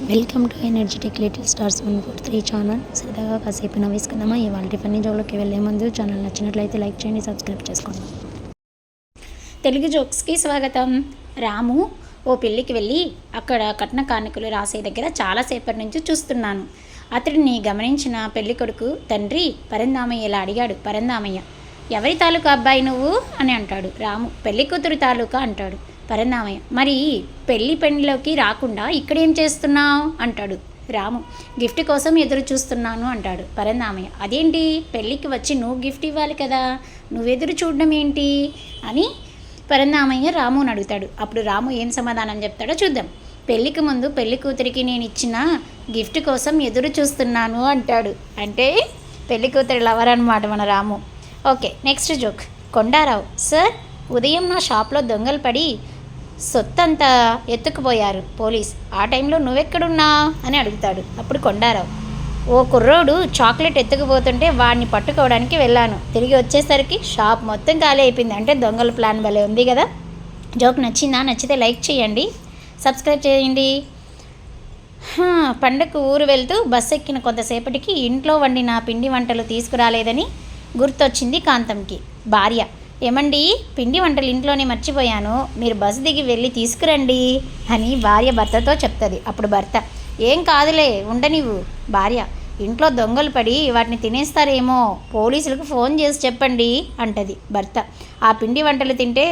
Welcome to energetic little stars 143 channel. సరదాగా కాసేపు నవ్వేసుకుందామా? ఇవాళ ఫన్నీ జోలోకి వెళ్ళే ముందు ఛానల్ నచ్చినట్లయితే లైక్ చేయండి, సబ్స్క్రైబ్ చేసుకోండి. తెలుగు జోక్స్కి స్వాగతం. రాము ఓ పెళ్ళికి వెళ్ళి అక్కడ కట్న కానుకలు రాసే దగ్గర చాలాసేపటి నుంచి చూస్తున్నాను. అతడిని గమనించిన పెళ్లి కొడుకు తండ్రి పరందామయ్య ఇలా అడిగాడు. పరందామయ్య, ఎవరి తాలూకా అబ్బాయి నువ్వు అని అంటాడు. రాము, పెళ్లి కూతురు తాలూకా అంటాడు. పరందామయ్య, మరి పెళ్ళిలోకి రాకుండా ఇక్కడేం చేస్తున్నావు అంటాడు. రాము, గిఫ్ట్ కోసం ఎదురు చూస్తున్నాను అంటాడు. పరందామయ్య, అదేంటి, పెళ్ళికి వచ్చి నువ్వు గిఫ్ట్ ఇవ్వాలి కదా, నువ్వు ఎదురు చూడడం ఏంటి అని పరందామయ్య రాముని అడుగుతాడు. అప్పుడు రాము ఏం సమాధానం చెప్తాడో చూద్దాం. పెళ్ళికి ముందు పెళ్లి కూతురికి నేను ఇచ్చిన గిఫ్ట్ కోసం ఎదురు చూస్తున్నాను అంటాడు. అంటే పెళ్లి కూతురు లవర్ అనమాట మన Ramu. Okay, next joke. Kondarao, sir, ఉదయం నా షాప్లో దొంగలు పడి సొత్తంతా ఎత్తుకుపోయారు పోలీస్. ఆ టైంలో నువ్వెక్కడున్నావు అని అడుగుతాడు. అప్పుడు కొండారావు, ఓ కుర్రోడు చాక్లెట్ ఎత్తుకుపోతుంటే వాడిని పట్టుకోవడానికి వెళ్ళాను. తిరిగి వచ్చేసరికి షాప్ మొత్తం ఖాళీ అయిపోయింది. అంటే దొంగల ప్లాన్ భలే ఉంది కదా. జోక్ నచ్చిందా? నచ్చితే లైక్ చేయండి, సబ్స్క్రైబ్ చేయండి. పండగకు ఊరు వెళ్తూ బస్సు ఎక్కిన కొంతసేపటికి ఇంట్లో వండిన పిండి వంటలు తీసుకురాలేదని గుర్తొచ్చింది కాంతంకి. భార్య, ఏమండి, పిండి వంటలు ఇంట్లోనే మర్చిపోయాను, మీరు బస్సు దిగి వెళ్ళి తీసుకురండి అని భార్య భర్తతో చెప్తుంది. అప్పుడు భర్త, ఏం కాదులే, ఉండనివ్వు. భార్య, ఇంట్లో దొంగలు పడి వాటిని తినేస్తారేమో, పోలీసులకు ఫోన్ చేసి చెప్పండి అంటది. భర్త, ఆ పిండి వంటలు తింటే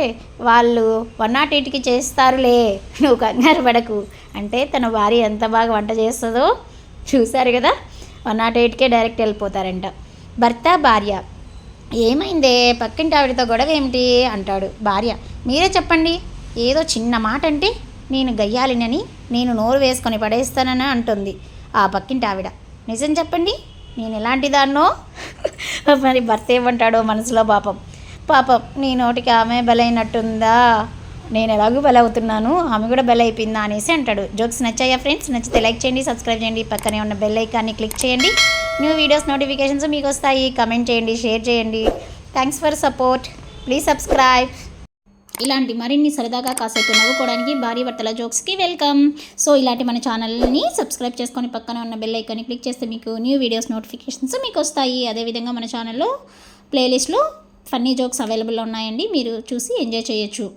వాళ్ళు 108కి చేస్తారులే, నువ్వు కంగారు పడకు. అంటే తన భార్య ఎంత బాగా వంట చేస్తుందో చూశారు కదా. 108కే డైరెక్ట్ వెళ్ళిపోతారంట. భర్త భార్య, ఏమైందే, పక్కింటి ఆవిడతో గొడవ ఏమిటి అంటాడు. భార్య, మీరే చెప్పండి, ఏదో చిన్న మాట అంటే నేను గయ్యాలినని నేను నోరు వేసుకొని పడేస్తానని అంటుంది ఆ పక్కింటి ఆవిడ. నిజం చెప్పండి, నేను ఎలాంటి దాన్నో. మరి భర్త ఏమంటాడో మనసులో. పాపం నీ నోటికి ఆమె బలైనట్టుందా, నేను ఎలాగూ బలవుతున్నాను, ఆమె కూడా బలైపోయిందా అనేసి అంటాడు. జోక్స్ నచ్చాయా ఫ్రెండ్స్? నచ్చితే లైక్ చేయండి, సబ్స్క్రైబ్ చేయండి, పక్కనే ఉన్న బెల్ ఐకాన్ని క్లిక్ చేయండి. న్యూ వీడియోస్ నోటిఫికేషన్స్ మీకు వస్తాయి. కమెంట్ చేయండి, షేర్ చేయండి. Thanks for support, please subscribe. ఇలాంటి మరిన్ని సరదాగా కాసేపు నవ్వుకోవడానికి భార్య భర్తల జోక్స్కి వెల్కమ్. సో ఇలాంటి మన ఛానల్ని సబ్స్క్రైబ్ చేసుకొని పక్కన ఉన్న బెల్ ఐకాన్ని క్లిక్ చేస్తే మీకు న్యూ వీడియోస్ నోటిఫికేషన్స్ మీకు వస్తాయి. అదేవిధంగా మన ఛానల్లో ప్లేలిస్ట్లో ఫన్నీ జోక్స్ అవైలబుల్లో ఉన్నాయండి, మీరు చూసి ఎంజాయ్ చేయొచ్చు.